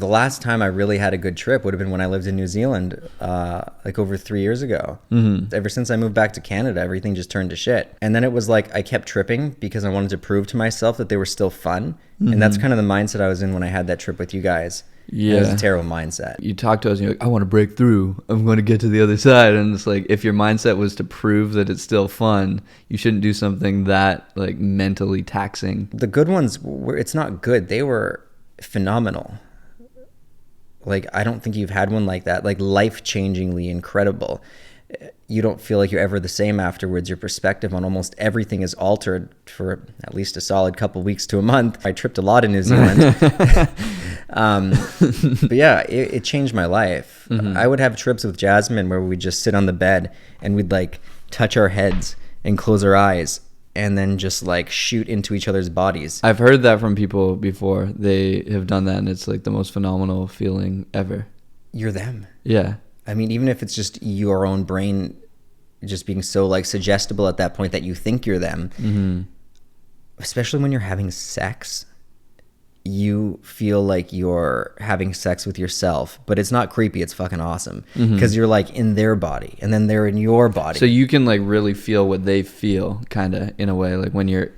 The last time I really had a good trip would have been when I lived in New Zealand, like over 3 years ago. Ever since I moved back to Canada, everything just turned to shit. And then it was like I kept tripping because I wanted to prove to myself that they were still fun. And that's kind of the mindset I was in when I had that trip with you guys. Yeah. It was a terrible mindset. You talk to us and you're like, I want to break through. I'm going to get to the other side. And it's like, if your mindset was to prove that it's still fun, you shouldn't do something that like mentally taxing. The good ones were, it's not good. They were phenomenal. Like, I don't think you've had one like that, like life-changingly incredible. You don't feel like you're ever the same afterwards. Your perspective on almost everything is altered for at least a solid couple weeks to a month. I tripped a lot in New Zealand. But yeah, it changed my life. I would have trips with Jasmine where we'd just sit on the bed and we'd like touch our heads and close our eyes and then just like shoot into each other's bodies. I've heard that from people before. They have done that and it's like the most phenomenal feeling ever. You're them. Yeah. I mean, even if it's just your own brain just being so like suggestible at that point that you think you're them, especially when you're having sex, you feel like you're having sex with yourself, but it's not creepy. It's fucking awesome because you're like in their body and then they're in your body. So you can like really feel what they feel kind of in a way, like when you're...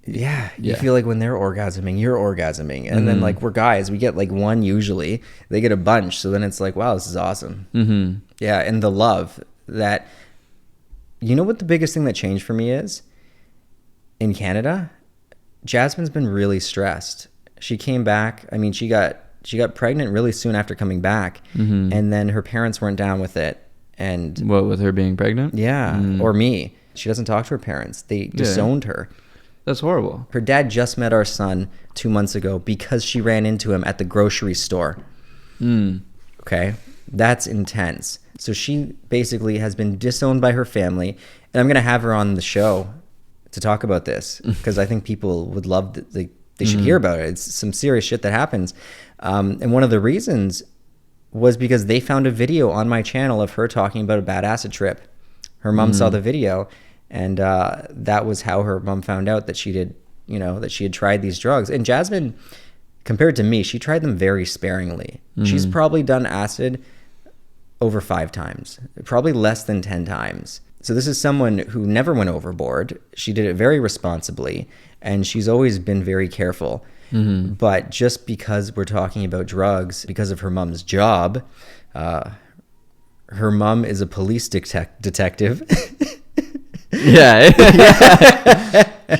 You feel like when they're orgasming, you're orgasming. And then like we're guys, we get like one usually. They get a bunch. So then it's like, wow, this is awesome. Yeah, and the love that... You know what the biggest thing that changed for me is? In Canada... Jasmine's been really stressed. She came back. I mean, she got pregnant really soon after coming back, and then her parents weren't down with it. And what, with her being pregnant? Yeah, or me. She doesn't talk to her parents. They disowned her. That's horrible. Her dad just met our son 2 months ago because she ran into him at the grocery store. Okay, that's intense. So she basically has been disowned by her family, and I'm gonna have her on the show to talk about this because I think people would love they should hear about it. It's some serious shit that happens. And one of the reasons was because they found a video on my channel of her talking about a bad acid trip. Her mom saw the video, and that was how her mom found out that she had tried these drugs. And Jasmine, compared to me, she tried them very sparingly. She's probably done acid over 5 times, probably less than 10 times. So this is someone who never went overboard. She did it very responsibly, and she's always been very careful. But just because we're talking about drugs, because of her mom's job, her mom is a police detective. She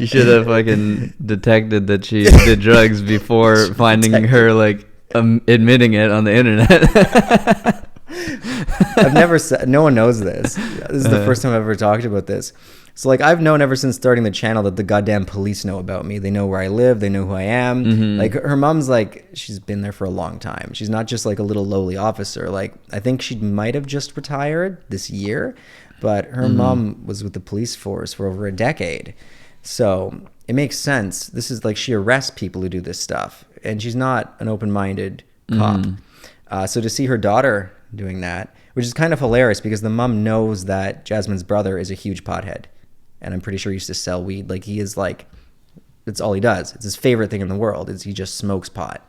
should have fucking detected that she did drugs before finding her like admitting it on the internet. I've never said, no one knows this. This is the first time I've ever talked about this. So like I've known ever since starting the channel that the goddamn police know about me. They know where I live. They know who I am. Like her mom's like, she's been there for a long time. She's not just like a little lowly officer. Like I think she might have just retired this year, but her mom was with the police force for over a decade. So it makes sense. This is like she arrests people who do this stuff, and she's not an open-minded cop. So to see her daughter doing that, which is kind of hilarious because the mom knows that Jasmine's brother is a huge pothead, and I'm pretty sure he used to sell weed. Like he is like, it's all he does. It's his favorite thing in the world is he just smokes pot.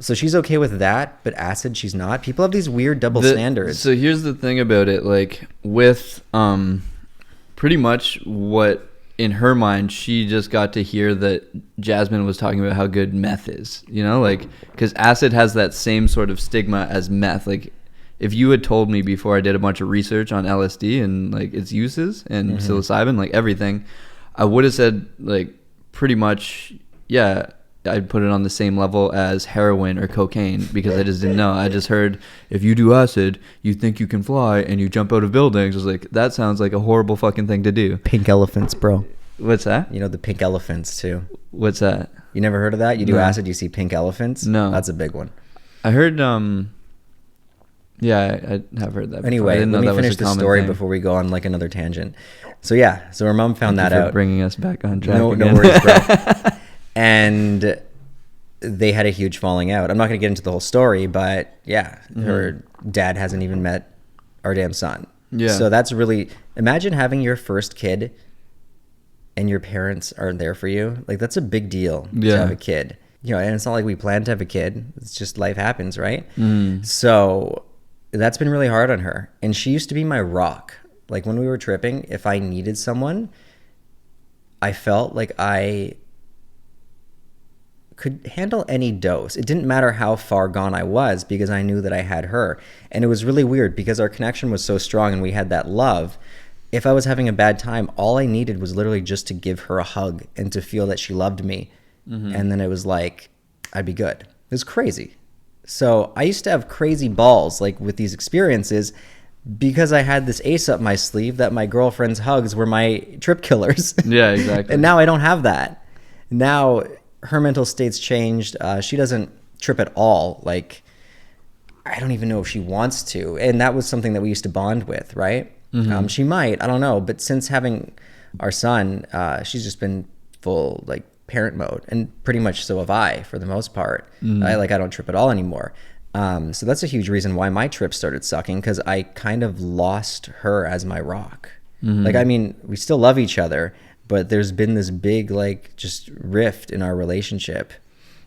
So she's okay with that, but acid she's not. People have these weird double standards. So here's the thing about it, like with pretty much what in her mind she just got to hear that Jasmine was talking about how good meth is, you know, like because acid has that same sort of stigma as meth. Like if you had told me before I did a bunch of research on LSD and like its uses and psilocybin, like everything, I would have said like pretty much, yeah, I'd put it on the same level as heroin or cocaine because I just didn't know. I just heard if you do acid, you think you can fly and you jump out of buildings. I was like, that sounds like a horrible fucking thing to do. Pink elephants, bro. What's that? You know the pink elephants too. What's that? You never heard of that? You do acid, you see pink elephants? No. That's a big one. I heard, yeah, I have heard that. Anyway, let me finish the story before we go on like another tangent. So yeah, so her mom found that out. Bringing us back on track. No worries, bro. And they had a huge falling out. I'm not going to get into the whole story, but yeah, her dad hasn't even met our damn son. Yeah. So that's really, imagine having your first kid and your parents aren't there for you. Like that's a big deal to have a kid. and it's not like we planned to have a kid. It's just life happens, right? So that's been really hard on her. And she used to be my rock. Like when we were tripping, if I needed someone, I felt like I could handle any dose. It didn't matter how far gone I was because I knew that I had her. And it was really weird because our connection was so strong and we had that love. If I was having a bad time, all I needed was literally just to give her a hug and to feel that she loved me. And then it was like, I'd be good. It was crazy. So I used to have crazy balls like with these experiences because I had this ace up my sleeve that my girlfriend's hugs were my trip killers. Yeah, exactly. And now I don't have that. Now her mental state's changed. She doesn't trip at all. Like, I don't even know if she wants to. And that was something that we used to bond with, right? She might, I don't know. But since having our son, she's just been full like parent mode, and pretty much so have I for the most part. I don't trip at all anymore. So that's a huge reason why my trip started sucking, because I kind of lost her as my rock. Like, I mean, we still love each other, but there's been this big like just rift in our relationship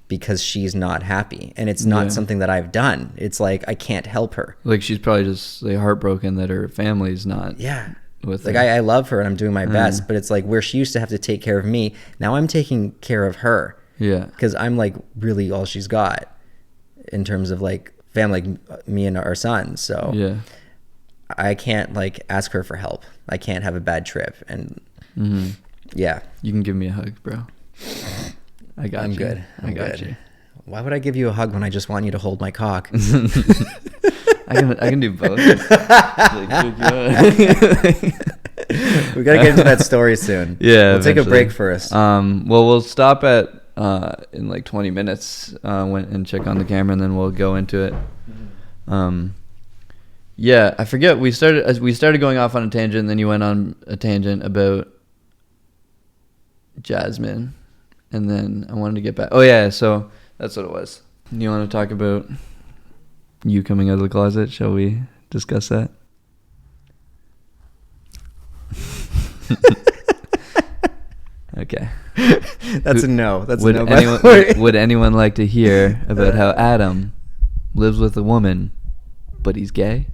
because she's not happy, and it's not something that I've done. It's like I can't help her. Like she's probably just like heartbroken that her family's not. Yeah. With like I love her and I'm doing my best, but it's like where she used to have to take care of me, now I'm taking care of her. Yeah. Because I'm like really all she's got in terms of like family, like me and our son. So yeah, I can't like ask her for help. I can't have a bad trip. And yeah, you can give me a hug, bro. I got I'm you. Good. I got you. Why would I give you a hug when I just want you to hold my cock? I can do both. We gotta get into that story soon. Yeah, we'll take a break first. Well, we'll stop at in like 20 minutes and check on the camera, and then we'll go into it. Yeah, I forget. We started going off on a tangent, and then you went on a tangent about Jasmine, and then I wanted to get back. Oh yeah, so that's what it was. You want to talk about you coming out of the closet? Shall we discuss that? Okay. That's a no. That's would a no. Would anyone like to hear about how Adam lives with a woman, but he's gay?